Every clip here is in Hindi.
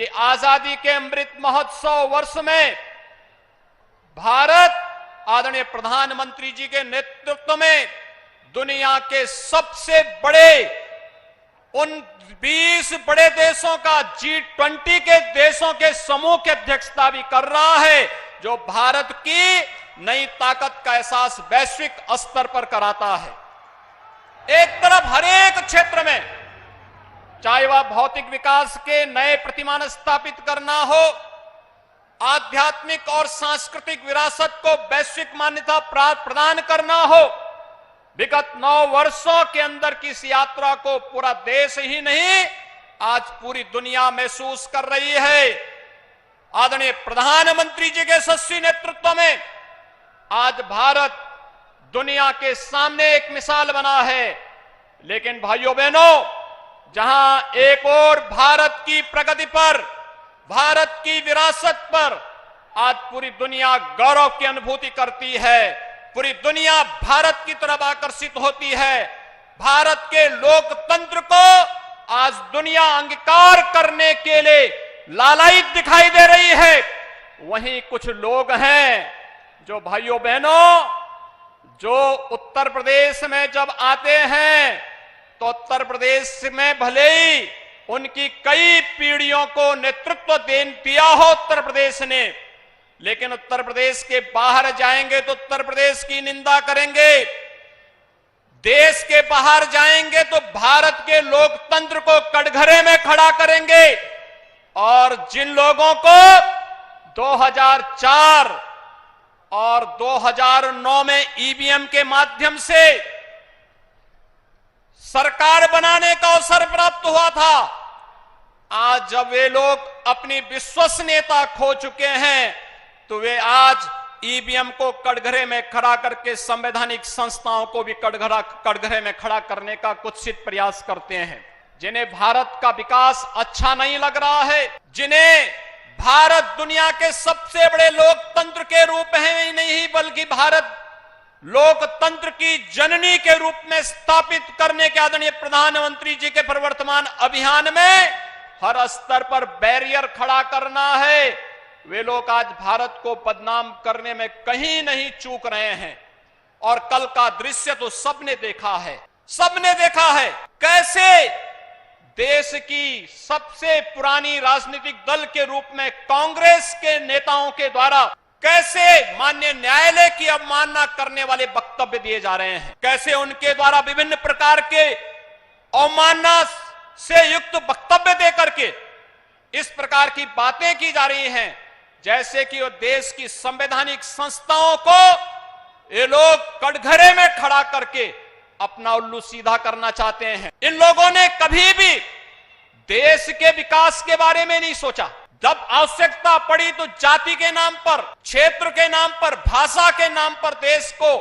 कि आजादी के अमृत महोत्सव वर्ष में भारत आदरणीय प्रधानमंत्री जी के नेतृत्व में दुनिया के सबसे बड़े उन 20 बड़े देशों का G20 के देशों के समूह की अध्यक्षता भी कर रहा है, जो भारत की नई ताकत का एहसास वैश्विक स्तर पर कराता है। एक तरफ हर एक क्षेत्र में, चाहे वह भौतिक विकास के नए प्रतिमान स्थापित करना हो, आध्यात्मिक और सांस्कृतिक विरासत को वैश्विक मान्यता प्रदान करना हो, विगत 9 वर्षों के अंदर की इस यात्रा को पूरा देश ही नहीं आज पूरी दुनिया महसूस कर रही है। आदरणीय प्रधानमंत्री जी के यशस्वी नेतृत्व में आज भारत दुनिया के सामने एक मिसाल बना है। लेकिन भाइयों बहनों, जहां एक और भारत की प्रगति पर, भारत की विरासत पर आज पूरी दुनिया गौरव की अनुभूति करती है, पूरी दुनिया भारत की तरफ आकर्षित होती है, भारत के लोकतंत्र को आज दुनिया अंगीकार करने के लिए लालायित दिखाई दे रही है, वहीं कुछ लोग हैं जो भाइयों बहनों, जो उत्तर प्रदेश में जब आते हैं तो उत्तर प्रदेश में भले ही उनकी कई पीढ़ियों को नेतृत्व दिया हो उत्तर प्रदेश ने, लेकिन उत्तर प्रदेश के बाहर जाएंगे तो उत्तर प्रदेश की निंदा करेंगे, देश के बाहर जाएंगे तो भारत के लोकतंत्र को कटघरे में खड़ा करेंगे। और जिन लोगों को 2004 और 2009 में ईवीएम के माध्यम से सरकार बनाने का अवसर प्राप्त हुआ था, आज जब वे लोग अपनी विश्वसनीयता खो चुके हैं तो वे आज ईवीएम को कटघरे में खड़ा करके संवैधानिक संस्थाओं को भी कटघरे में खड़ा करने का कुत्सित प्रयास करते हैं। जिन्हें भारत का विकास अच्छा नहीं लग रहा है, जिन्हें भारत दुनिया के सबसे बड़े लोकतंत्र के रूप में ही नहीं बल्कि भारत लोकतंत्र की जननी के रूप में स्थापित करने के आदरणीय प्रधानमंत्री जी के प्रवर्तमान अभियान में हर स्तर पर बैरियर खड़ा करना है, वे लोग आज भारत को बदनाम करने में कहीं नहीं चूक रहे हैं। और कल का दृश्य तो सबने देखा है, सबने देखा है कैसे देश की सबसे पुरानी राजनीतिक दल के रूप में कांग्रेस के नेताओं के द्वारा कैसे माननीय न्यायालय की अवमानना करने वाले वक्तव्य दिए जा रहे हैं, कैसे उनके द्वारा विभिन्न प्रकार के अवमानना से युक्त वक्तव्य देकर के इस प्रकार की बातें की जा रही हैं, जैसे कि वो देश की संवैधानिक संस्थाओं को ये लोग कटघरे में खड़ा करके अपना उल्लू सीधा करना चाहते हैं। इन लोगों ने कभी भी देश के विकास के बारे में नहीं सोचा। जब आवश्यकता पड़ी तो जाति के नाम पर, क्षेत्र के नाम पर, भाषा के नाम पर देश को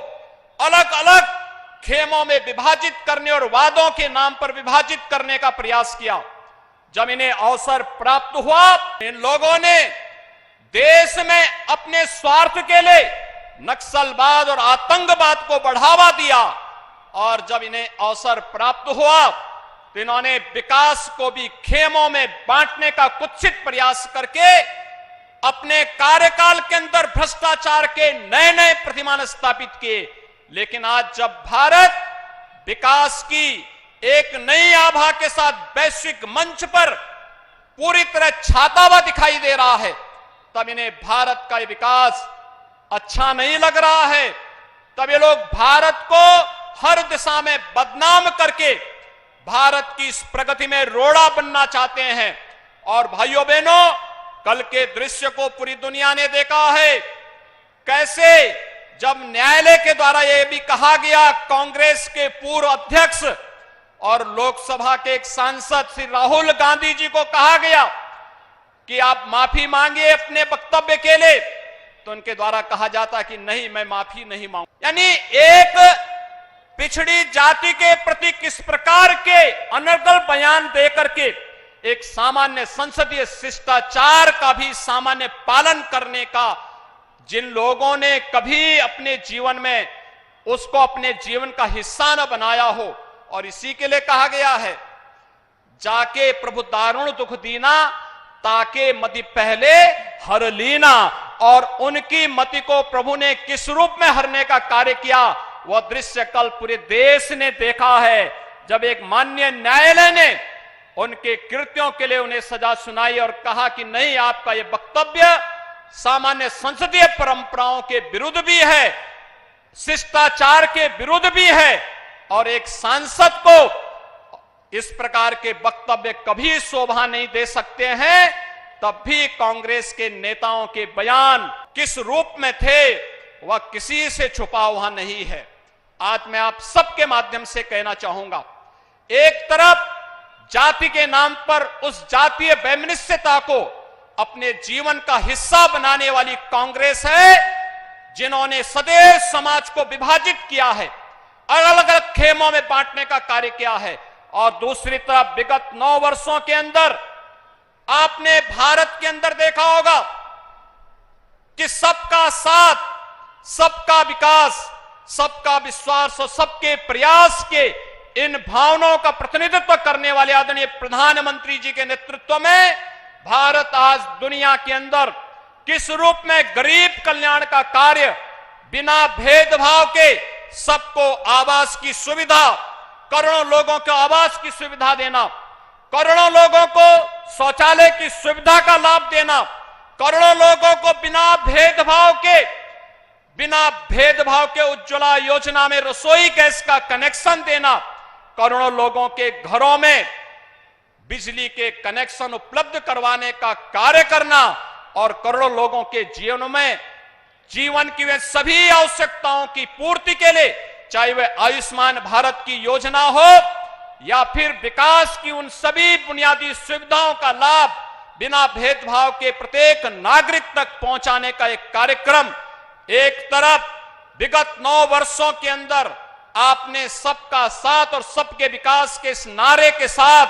अलग अलग खेमों में विभाजित करने और वादों के नाम पर विभाजित करने का प्रयास किया। जब इन्हें अवसर प्राप्त हुआ, इन लोगों ने देश में अपने स्वार्थ के लिए नक्सलवाद और आतंकवाद को बढ़ावा दिया। और जब इन्हें अवसर प्राप्त हुआ तो इन्होंने विकास को भी खेमों में बांटने का कुत्सित प्रयास करके अपने कार्यकाल के अंदर भ्रष्टाचार के नए नए प्रतिमान स्थापित किए। लेकिन आज जब भारत विकास की एक नई आभा के साथ वैश्विक मंच पर पूरी तरह छाता हुआ दिखाई दे रहा है, तब इन्हें भारत का विकास अच्छा नहीं लग रहा है। तब ये लोग भारत को हर दिशा में बदनाम करके भारत की इस प्रगति में रोड़ा बनना चाहते हैं। और भाइयों बहनों, कल के दृश्य को पूरी दुनिया ने देखा है, कैसे जब न्यायालय के द्वारा यह भी कहा गया, कांग्रेस के पूर्व अध्यक्ष और लोकसभा के एक सांसद श्री राहुल गांधी जी को कहा गया कि आप माफी मांगिए अपने वक्तव्य के लिए, तो उनके द्वारा कहा जाता कि नहीं, मैं माफी नहीं मांगू। यानी एक पिछड़ी जाति के प्रति किस प्रकार के अनर्गल बयान देकर के एक सामान्य संसदीय शिष्टाचार का भी सामान्य पालन करने का जिन लोगों ने कभी अपने जीवन में उसको अपने जीवन का हिस्सा न बनाया हो, और इसी के लिए कहा गया है, जाके प्रभु दारुण दुख दीना, ताके मति पहले हर लीना। और उनकी मति को प्रभु ने किस रूप में हरने का कार्य किया, वह दृश्य कल पूरे देश ने देखा है, जब एक माननीय न्यायालय ने उनके कृत्यों के लिए उन्हें सजा सुनाई और कहा कि नहीं, आपका यह वक्तव्य सामान्य संसदीय परंपराओं के विरुद्ध भी है, शिष्टाचार के विरुद्ध भी है, और एक सांसद को इस प्रकार के वक्तव्य कभी शोभा नहीं दे सकते हैं। तब भी कांग्रेस के नेताओं के बयान किस रूप में थे वह किसी से छुपा हुआ नहीं है। आज मैं आप सबके माध्यम से कहना चाहूंगा, एक तरफ जाति के नाम पर उस जातीय वैमनस्यता को अपने जीवन का हिस्सा बनाने वाली कांग्रेस है, जिन्होंने सदैव समाज को विभाजित किया है, अलग अलग खेमों में बांटने का कार्य किया है। और दूसरी तरफ विगत 9 वर्षों के अंदर आपने भारत के अंदर देखा होगा कि सबका साथ, सबका विकास, सबका विश्वास और सबके प्रयास के इन भावनाओं का प्रतिनिधित्व करने वाले आदरणीय प्रधानमंत्री जी के नेतृत्व में भारत आज दुनिया के अंदर किस रूप में गरीब कल्याण का कार्य बिना भेदभाव के सबको आवास की सुविधा, करोड़ों लोगों को आवास की सुविधा देना, करोड़ों लोगों को शौचालय की सुविधा का लाभ देना, करोड़ों लोगों को बिना भेदभाव के उज्ज्वला योजना में रसोई गैस का कनेक्शन देना, करोड़ों लोगों के घरों में बिजली के कनेक्शन उपलब्ध करवाने का कार्य करना, और करोड़ों लोगों के जीवन की वे सभी आवश्यकताओं की पूर्ति के लिए, चाहे वह आयुष्मान भारत की योजना हो या फिर विकास की उन सभी बुनियादी सुविधाओं का लाभ बिना भेदभाव के प्रत्येक नागरिक तक पहुंचाने का एक कार्यक्रम। एक तरफ विगत 9 वर्षों के अंदर आपने सबका साथ और सबके विकास के इस नारे के साथ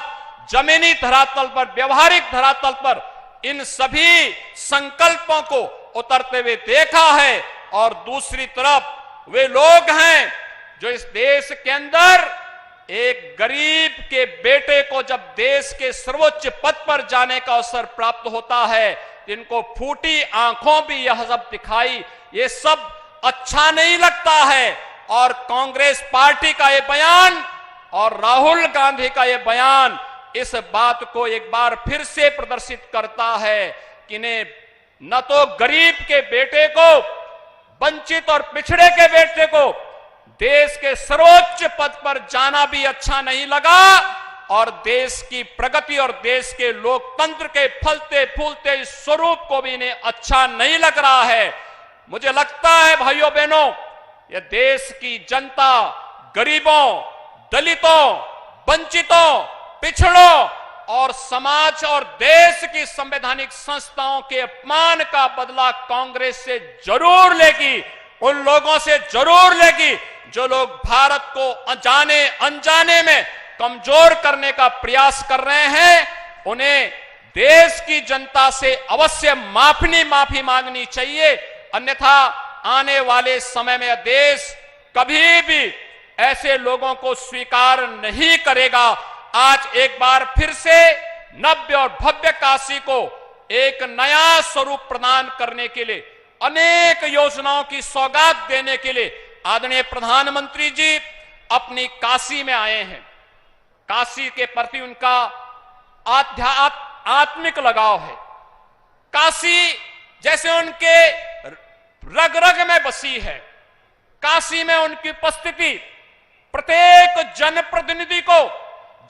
जमीनी धरातल पर, व्यवहारिक धरातल पर इन सभी संकल्पों को उतरते हुए देखा है, और दूसरी तरफ वे लोग हैं जो इस देश के अंदर एक गरीब के बेटे को जब देश के सर्वोच्च पद पर जाने का अवसर प्राप्त होता है, जिनको फूटी आंखों भी यह सब दिखाई, ये सब अच्छा नहीं लगता है। और कांग्रेस पार्टी का ये बयान और राहुल गांधी का ये बयान इस बात को एक बार फिर से प्रदर्शित करता है कि न तो गरीब के बेटे को, वंचित और पिछड़े के बेटे को देश के सर्वोच्च पद पर जाना भी अच्छा नहीं लगा, और देश की प्रगति और देश के लोकतंत्र के फलते फूलते इस स्वरूप को भी इन्हें अच्छा नहीं लग रहा है। मुझे लगता है भाइयों बहनों, यह देश की जनता गरीबों, दलितों, वंचितों, पिछड़ों और समाज और देश की संवैधानिक संस्थाओं के अपमान का बदला कांग्रेस से जरूर लेगी, उन लोगों से जरूर लेगी जो लोग भारत को अनजाने अनजाने में कमजोर करने का प्रयास कर रहे हैं। उन्हें देश की जनता से अवश्य माफी मांगनी चाहिए, अन्यथा आने वाले समय में देश कभी भी ऐसे लोगों को स्वीकार नहीं करेगा। आज एक बार फिर से नव्य और भव्य काशी को एक नया स्वरूप प्रदान करने के लिए, अनेक योजनाओं की सौगात देने के लिए आदरणीय प्रधानमंत्री जी अपनी काशी में आए हैं। काशी के प्रति उनका आत्मिक लगाव है। काशी जैसे उनके रग रग में बसी है। काशी में उनकी उपस्थिति प्रत्येक जनप्रतिनिधि को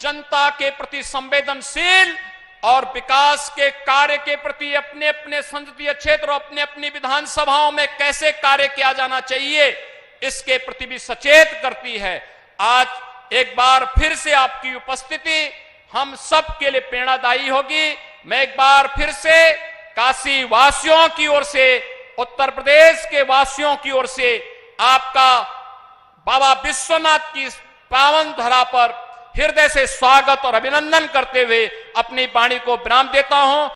जनता के प्रति संवेदनशील और विकास के कार्य के प्रति अपने अपने संसदीय क्षेत्र, अपने अपनी विधानसभाओं में कैसे कार्य किया जाना चाहिए, इसके प्रति भी सचेत करती है। आज एक बार फिर से आपकी उपस्थिति हम सब के लिए प्रेरणादायी होगी। मैं एक बार फिर से काशी वासियों की ओर से, उत्तर प्रदेश के वासियों की ओर से आपका बाबा विश्वनाथ की पावन धरा पर हृदय से स्वागत और अभिनंदन करते हुए अपनी वाणी को विराम देता हूं।